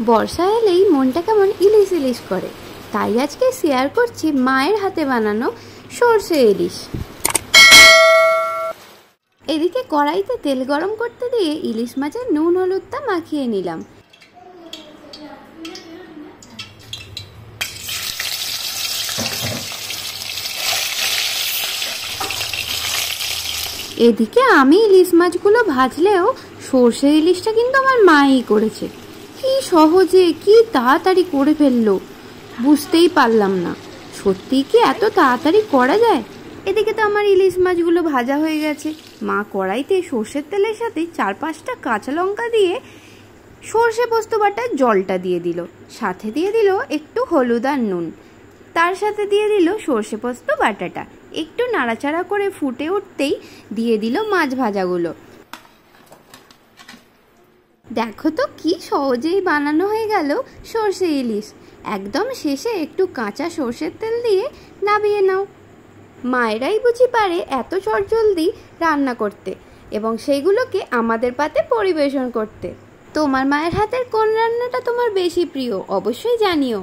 বর্ষা এলেই মনটা কেমন ইলিশ ইলিশ করে, তাই আজকে শেয়ার করছি মায়ের হাতে বানানো সর্ষে ইলিশ। এদিকে কড়াইতে তেল গরম করতে দিয়ে ইলিশ মাছের নুন হলুদটা মাখিয়ে নিলাম। এদিকে আমি ইলিশ মাছগুলো ভাজলেও সর্ষে ইলিশটা কিন্তু আমার মাই করেছে। কি সহজে কি তাড়াতাড়ি করে ফেললো, বুঝতেই পারলাম না। সত্যি কি এত তাড়াতাড়ি করা যায়? এদিকে তো আমার ইলিশ মাছগুলো ভাজা হয়ে গেছে। মা কড়াইতে সর্ষের তেলের সাথে 4-5টা কাঁচা লঙ্কা দিয়ে সর্ষে পোস্ত বাটার জলটা দিয়ে দিল, সাথে দিয়ে দিল একটু হলুদ আর নুন, তার সাথে দিয়ে দিল সর্ষে পোস্ত বাটাটা। একটু নাড়াচাড়া করে ফুটে উঠতেই দিয়ে দিল মাছ ভাজাগুলো। দেখো তো কি সহজেই বানানো হয়ে গেল সর্ষে ইলিশ। একদম শেষে একটু কাঁচা সর্ষের তেল দিয়ে নামিয়ে নাও। মায়েরাই বুঝি পারে এত চটজলদি রান্না করতে এবং সেইগুলোকে আমাদের পাতে পরিবেশন করতে। তোমার মায়ের হাতের কোন রান্নাটা তোমার বেশি প্রিয় অবশ্যই জানিও।